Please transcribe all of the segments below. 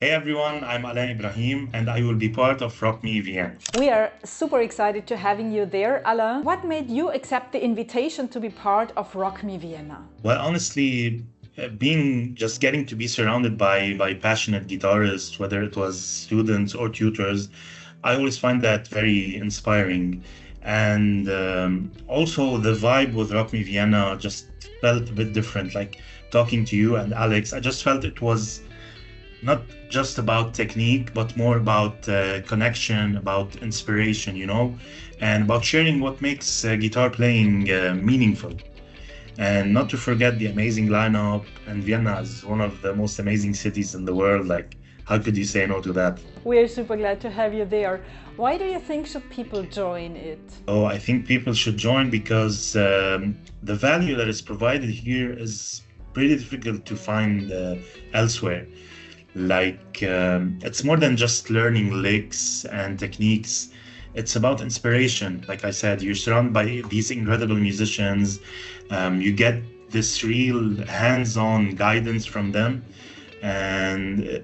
Hey everyone, I'm Alain Ibrahim and I will be part of Rock Me Vienna. We are super excited to having you there, Alain. What made you accept the invitation to be part of Rock Me Vienna? Well, honestly, getting to be surrounded by passionate guitarists, whether it was students or tutors, I always find that very inspiring. And also the vibe with Rock Me Vienna just felt a bit different. Like talking to you and Alex, I just felt it was not just about technique, but more about connection, about inspiration, and about sharing what makes guitar playing meaningful. And not to forget the amazing lineup. And Vienna is one of the most amazing cities in the world. Like, how could you say no to that? We are super glad to have you there. Why do you think should people join it? Oh, I think people should join because the value that is provided here is pretty difficult to find elsewhere. Like, it's more than just learning licks and techniques. It's about inspiration. Like I said, you're surrounded by these incredible musicians. You get this real hands-on guidance from them, and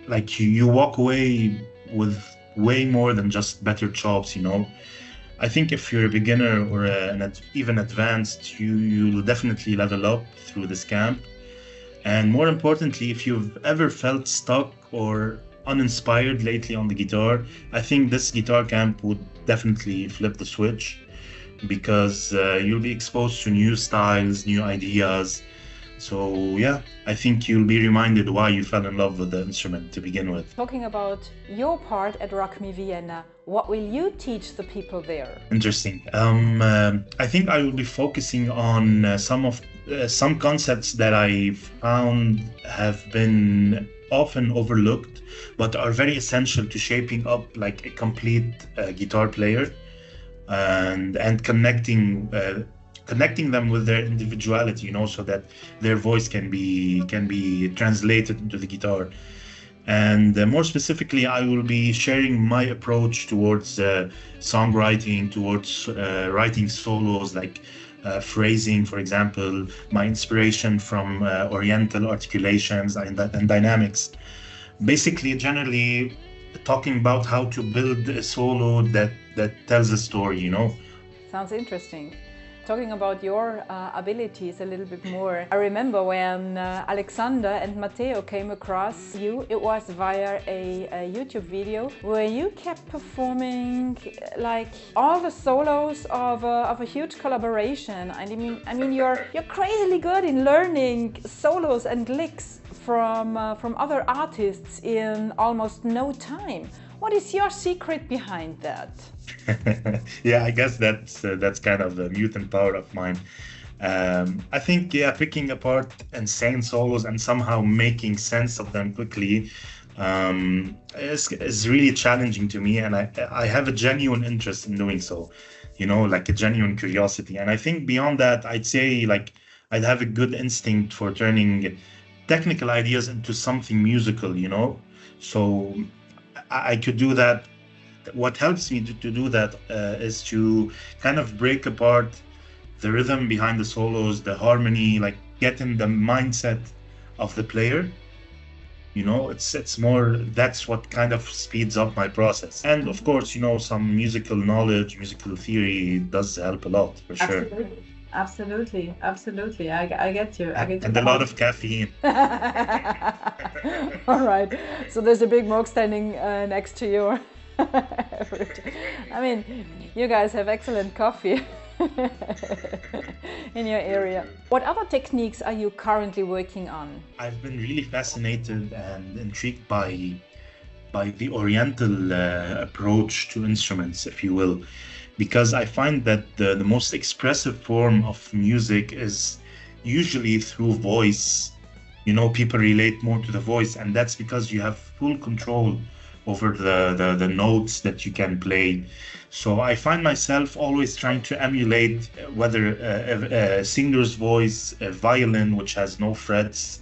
like you walk away with way more than just better chops. I think if you're a beginner or even advanced, you'll definitely level up through this camp. And more importantly, if you've ever felt stuck or uninspired lately on the guitar, I think this guitar camp would definitely flip the switch because you'll be exposed to new styles, new ideas. So yeah, I think you'll be reminded why you fell in love with the instrument to begin with. Talking about your part at Rock Me Vienna, what will you teach the people there? Interesting. I think I will be focusing on some concepts that I found have been often overlooked, but are very essential to shaping up like a complete guitar player, and connecting them with their individuality, so that their voice can be translated into the guitar. And more specifically, I will be sharing my approach towards songwriting, towards writing solos, like phrasing, for example, my inspiration from oriental articulations and dynamics. Basically, generally talking about how to build a solo that tells a story. Sounds interesting. Talking about your abilities a little bit more, I remember when Alexander and Matteo came across you, it was via a YouTube video where you kept performing like all the solos of a huge collaboration. I mean, you're crazily good in learning solos and licks from other artists in almost no time. What is your secret behind that? Yeah, I guess that's kind of the mutant power of mine. I think, yeah, picking apart insane solos and somehow making sense of them quickly is really challenging to me, and I have a genuine interest in doing so. Like a genuine curiosity. And I think beyond that, I'd say like I'd have a good instinct for turning technical ideas into something musical. So I could do that. What helps me to do that is to kind of break apart the rhythm behind the solos, the harmony, like get in the mindset of the player. It's more, that's what kind of speeds up my process. And of course, some musical knowledge, musical theory does help a lot, for sure. Absolutely. I get you. And a lot of caffeine. All right. So there's a big mug standing next to you. I mean, you guys have excellent coffee in your area. What other techniques are you currently working on? I've been really fascinated and intrigued by the oriental approach to instruments, if you will, because I find that the most expressive form of music is usually through voice. People relate more to the voice, and that's because you have full control over the notes that you can play. So I find myself always trying to emulate whether a singer's voice, a violin which has no frets,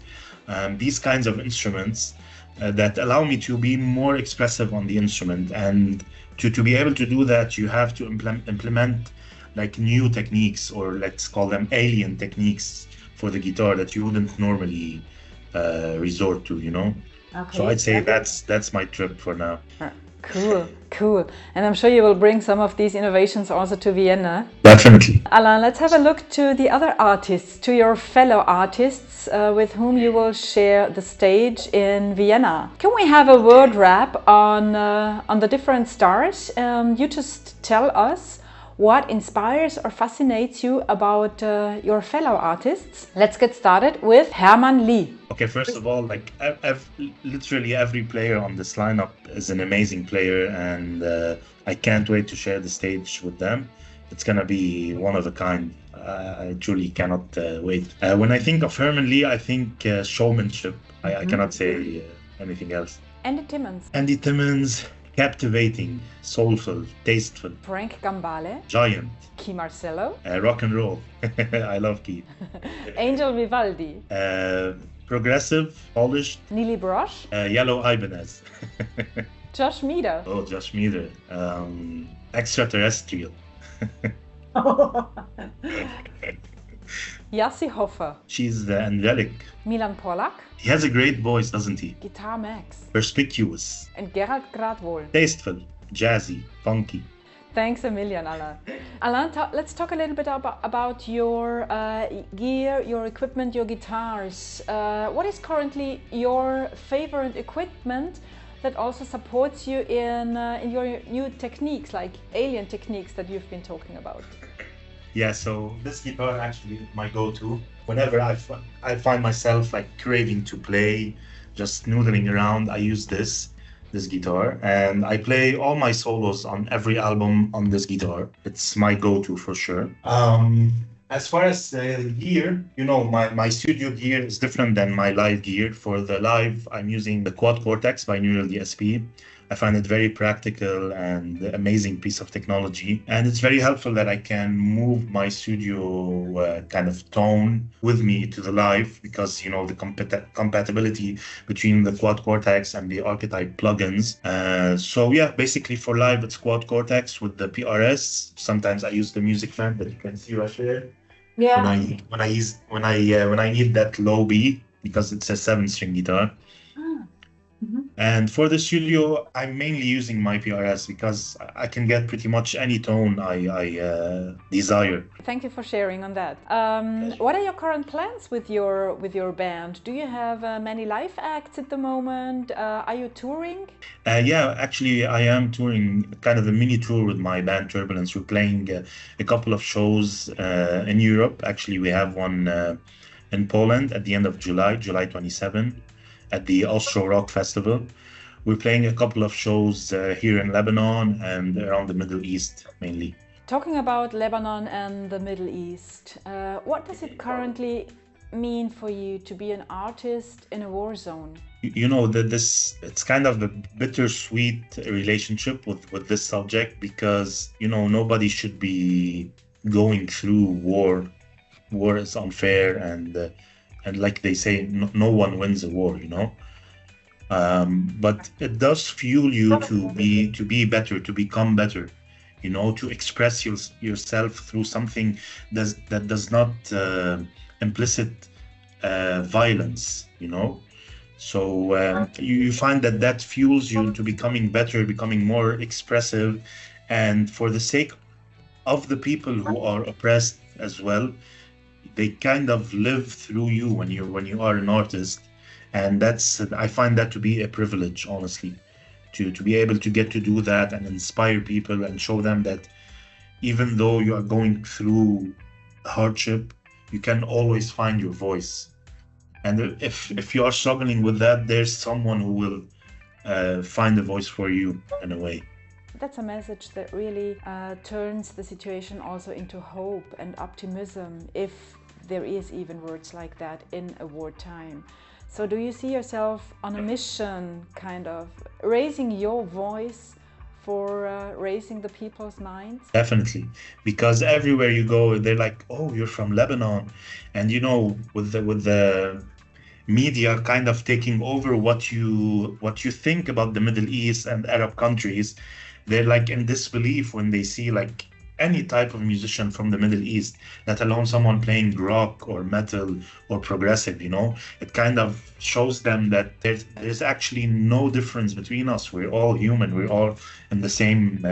these kinds of instruments that allow me to be more expressive on the instrument. And to be able to do that, you have to implement like new techniques, or let's call them alien techniques for the guitar that you wouldn't normally resort to. So Okay. I'd say that's my trip for now. Cool, cool. And I'm sure you will bring some of these innovations also to Vienna. Definitely. Alain, let's have a look to the other artists, to your fellow artists with whom you will share the stage in Vienna. Can we have a word wrap on the different stars? You just tell us what inspires or fascinates you about your fellow artists. Let's get started with Herman Lee. Okay, first of all, like literally every player on this lineup is an amazing player, and I can't wait to share the stage with them. It's gonna be one of a kind. I truly cannot wait. When I think of Herman Lee, I think showmanship. I cannot say anything else. Andy Timmons. Andy Timmons, captivating, soulful, tasteful. Frank Gambale. Giant. Key Marcello. Rock and roll. I love Key. Angel Vivaldi. Progressive, polished. Neely Brosh. Yellow Ibanez. Josh Meader. Oh, Josh Meader. Extraterrestrial. Yassi Hoffer. She's angelic. Milan Polak. He has a great voice, doesn't he? Guitar Max. Perspicuous. And Gerald Gradwohl. Tasteful. Jazzy. Funky. Thanks a million, Alain. Alain, let's talk a little bit about your gear, your equipment, your guitars. What is currently your favorite equipment that also supports you in your new techniques, like alien techniques that you've been talking about? Yeah, so this guitar actually is my go-to. Whenever I find myself like craving to play, just noodling around, I use this guitar, and I play all my solos on every album on this guitar. It's my go-to for sure. As far as gear, you know, my studio gear is different than my live gear. For the live, I'm using the Quad Cortex by Neural DSP. I find it very practical and amazing piece of technology. And it's very helpful that I can move my studio kind of tone with me to the live, because, you know, the compatibility between the Quad Cortex and the Archetype plugins. So yeah, basically for live, it's Quad Cortex with the PRS. Sometimes I use the music fan that you can see right there. Yeah. When I need that low B, because it's a 7-string guitar. And for the studio, I'm mainly using my PRS because I can get pretty much any tone I desire. Thank you for sharing on that. What are your current plans with your band? Do you have many live acts at the moment? Are you touring? Yeah, actually, I am touring kind of a mini tour with my band Turbulence. We're playing a couple of shows in Europe. Actually, we have one in Poland at the end of July 27. At the Austro Rock Festival. We're playing a couple of shows here in Lebanon and around the Middle East mainly. Talking about Lebanon and the Middle East, what does it currently mean for you to be an artist in a war zone? You know, it's kind of a bittersweet relationship with this subject, because, you know, nobody should be going through war. War is unfair, and like they say, no one wins a war, you know. But it does fuel you to be better, to become better, you know, to express yourself through something that does not implicit violence, you know. So you find that fuels you to becoming better, becoming more expressive, and for the sake of the people who are oppressed as well. They kind of live through you when you are an artist, and I find that to be a privilege, honestly, to be able to get to do that and inspire people and show them that even though you are going through hardship, you can always find your voice. And if you are struggling with that, there's someone who will find a voice for you in a way. That's a message that really turns the situation also into hope and optimism, if there is even words like that in a wartime. So do you see yourself on a mission, kind of raising your voice for raising the people's minds? Definitely, because everywhere you go, they're like, "Oh, you're from Lebanon," and you know, with the media kind of taking over what you think about the Middle East and Arab countries, they're like in disbelief when they see like any type of musician from the Middle East, let alone someone playing rock or metal or progressive, you know. It kind of shows them that there's actually no difference between us. We're all human. We're all in the same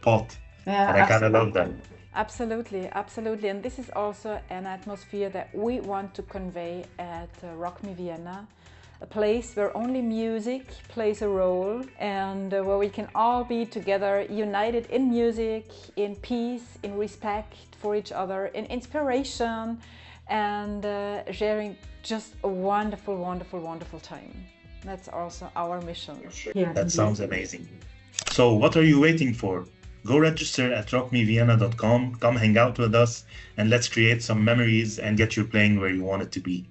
pot. Yeah, And I kind of love that. absolutely, absolutely. And this is also an atmosphere that we want to convey at Rock Me Vienna, a place where only music plays a role and where we can all be together, united in music, in peace, in respect for each other, in inspiration, and sharing just a wonderful, wonderful, wonderful time. That's also our mission. Yeah, that sounds amazing. So what are you waiting for? Go register at rockmevienna.com, come hang out with us, and let's create some memories and get you playing where you want it to be.